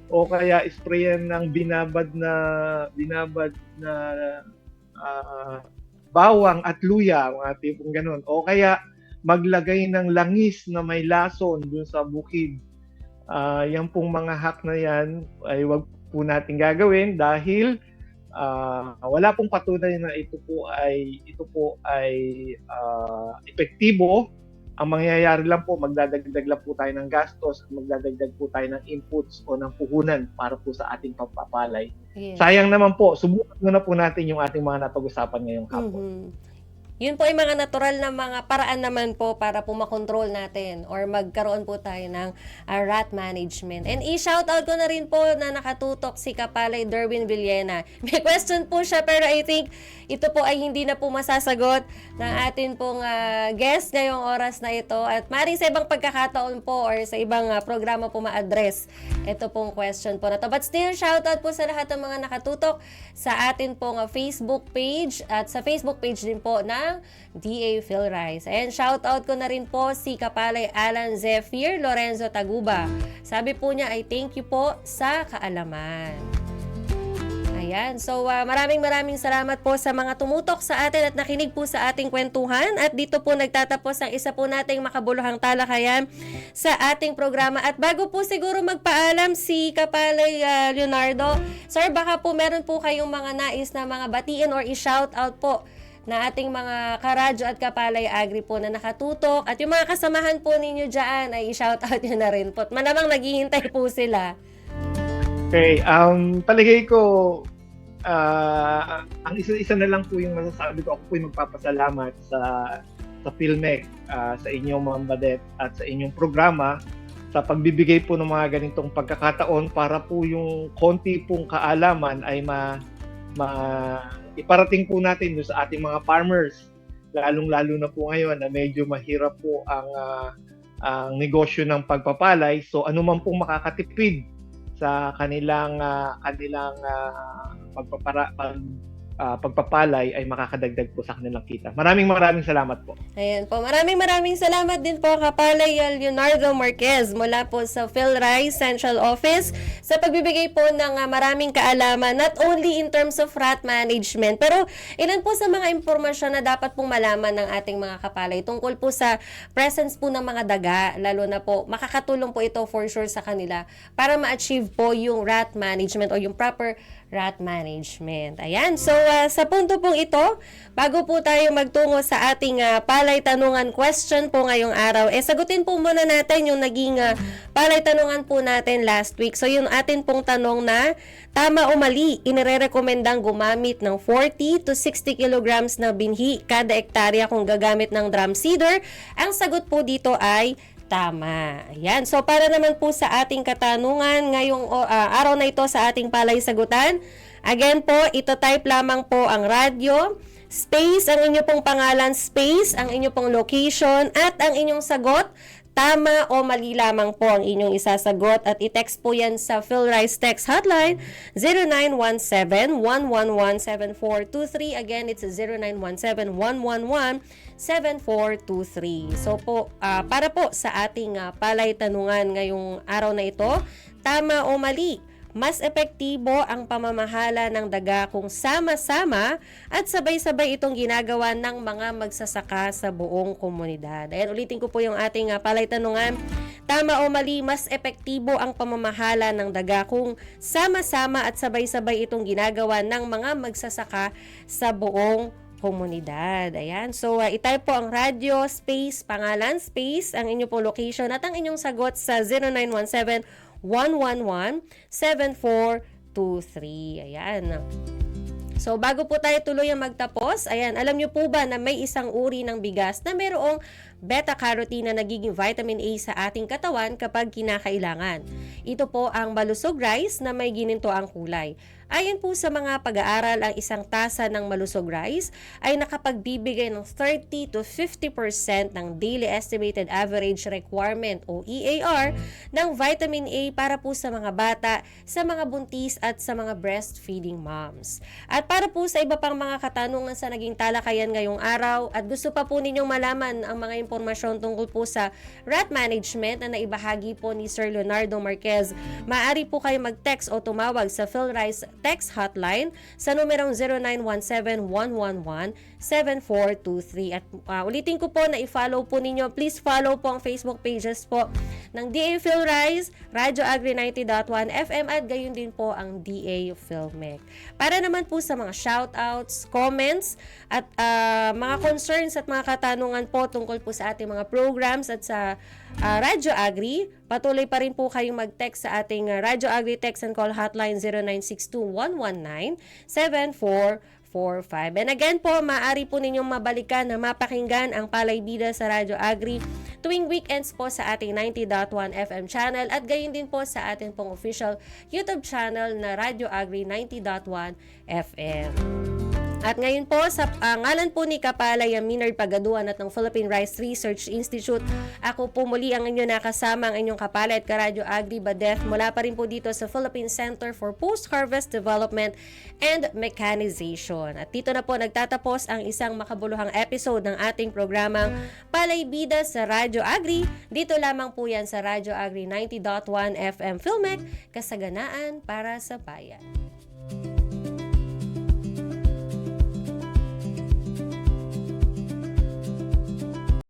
o kaya sprayan ng binabad na bawang at luya, mga tipong ganun. O kaya maglagay ng langis na may lason dun sa bukid. Yan pong mga hack na yan ay wag po natin gagawin dahil wala pong patunay na ito po ay epektibo. Ang mangyayari lang po, magdadagdag lang po tayo ng gastos, magdadagdag po tayo ng inputs o ng puhunan para po sa ating pagpapalay. Yes. Sayang naman po, subukan muna po natin yung ating mga napag-usapan ngayong hapon. Yun po ay mga natural na mga paraan naman po para po makontrol natin or magkaroon po tayo ng rat management. And i-shoutout ko na rin po na nakatutok si Kapalay Derwin Villena. May question po siya pero I think ito po ay hindi na po masasagot ng atin pong guest ngayong oras na ito. At maaaring sa ibang pagkakataon po or sa ibang programa po ma-address ito pong question po na to. But still, shoutout po sa lahat ng mga nakatutok sa atin pong Facebook page at sa Facebook page din po na DA Phil Rice. Ayan, shoutout ko na rin po si Kapalay Alan Zephyr Lorenzo Taguba. Sabi po niya ay thank you po sa kaalaman. Ayan. So, maraming salamat po sa mga tumutok sa atin at nakinig po sa ating kwentuhan. At dito po nagtatapos ang isa po nating makabuluhang talakayan sa ating programa. At bago po siguro magpaalam si Kapalay Leonardo, sir, baka po meron po kayong mga nais na mga batiin or i-shout out po na ating mga karadyo at Kapalay Agri po na nakatutok. At yung mga kasamahan po ninyo dyan ay i-shout out nyo na rin po. Malamang naghihintay po sila. Okay, palagay ko, ang isa na lang po yung masasabi ko, ako po yung magpapasalamat sa PhilMec, sa inyong Ma'am Badet at sa inyong programa sa pagbibigay po ng mga ganitong pagkakataon para po yung konti pong kaalaman ay iparating po natin sa ating mga farmers, lalong-lalo na po ngayon na medyo mahirap po ang negosyo ng pagpapalay. So ano man pong makakatipid sa kanilang pagpapalay ay makakadagdag po sa kanilang kita. Maraming salamat po. Ayan po. Maraming salamat din po Kapalay Leonardo Marquez mula po sa PhilRice Central Office sa pagbibigay po ng maraming kaalaman, not only in terms of rat management, pero ilan po sa mga impormasyon na dapat pong malaman ng ating mga kapalay tungkol po sa presence po ng mga daga, lalo na po makakatulong po ito for sure sa kanila para ma-achieve po yung rat management o yung proper rat management. Ayan. So, sa punto pong ito, bago po tayo magtungo sa ating palay tanungan question po ngayong araw, sagutin po muna natin yung naging palay tanungan po natin last week. So, yung atin pong tanong na, tama o mali, inirerekomendang gumamit ng 40 to 60 kilograms na binhi kada ektarya kung gagamit ng drum seeder? Ang sagot po dito ay tama. Ayan. So, para naman po sa ating katanungan ngayong araw na ito sa ating palay sagutan, again po, ito type lamang po ang radyo, space, ang inyo pong pangalan, space, ang inyo pong location, at ang inyong sagot. Tama o mali lamang po ang inyong isasagot at i-text po yan sa PhilRice Text Hotline 0917-111-7423. Again, it's 0917-111-7423. So po, para po sa ating palay tanungan ngayong araw na ito, tama o mali? Mas epektibo ang pamamahala ng daga kung sama-sama at sabay-sabay itong ginagawa ng mga magsasaka sa buong komunidad. Ayan, ulitin ko po yung ating palay tanungan. Tama o mali, mas epektibo ang pamamahala ng daga kung sama-sama at sabay-sabay itong ginagawa ng mga magsasaka sa buong komunidad. Ayan. So, itype po ang radio, space, pangalan, space, ang inyo po location at ang inyong sagot sa 0917-111-7423. Ayan. So, bago po tayo tuluyang magtapos, ayan, alam nyo po ba na may isang uri ng bigas na mayroong beta-carotene na nagiging vitamin A sa ating katawan kapag kinakailangan? Ito po ang malusog rice na may gininto ang kulay. Ayon po sa mga pag-aaral, ang isang tasa ng malusog rice ay nakapagbibigay ng 30 to 50% ng daily estimated average requirement o EAR ng vitamin A para po sa mga bata, sa mga buntis at sa mga breastfeeding moms. At para po sa iba pang mga katanungan sa naging talakayan ngayong araw at gusto pa po ninyong malaman ang mga impormasyon tungkol po sa rat management na naibahagi po ni Sir Leonardo Marquez, maaari po kayo mag-text o tumawag sa PhilRice Text Hotline sa numerong 0917-111-7423. At ulitin ko po na i-follow po ninyo. Please follow po ang Facebook pages po ng DA PhilRice, Radyo Agri 90.1 FM at gayon din po ang DA PhilMec. Para naman po sa mga shoutouts, comments at mga concerns at mga katanungan po tungkol po sa ating mga programs at sa Radyo Agri, patuloy pa rin po kayong mag-text sa ating Radyo Agri Text and Call Hotline 0962-119-7445. And again po, maaari po ninyong mabalikan na mapakinggan ang Palay Bida sa Radyo Agri tuwing weekends po sa ating 90.1 FM channel at gayon din po sa ating pong official YouTube channel na Radyo Agri 90.1 FM. At ngayon po, sa ngalan po ni Kapalay Minard Pagaduan at ng Philippine Rice Research Institute, ako po muli ang inyo nakasama, ang inyong kapalay at karadyo Agri Badef mula pa rin po dito sa Philippine Center for Post-Harvest Development and Mechanization. At dito na po nagtatapos ang isang makabuluhang episode ng ating programang Palay Bida sa Radyo Agri. Dito lamang po yan sa Radyo Agri 90.1 FM PhilMec, kasaganaan para sa bayan.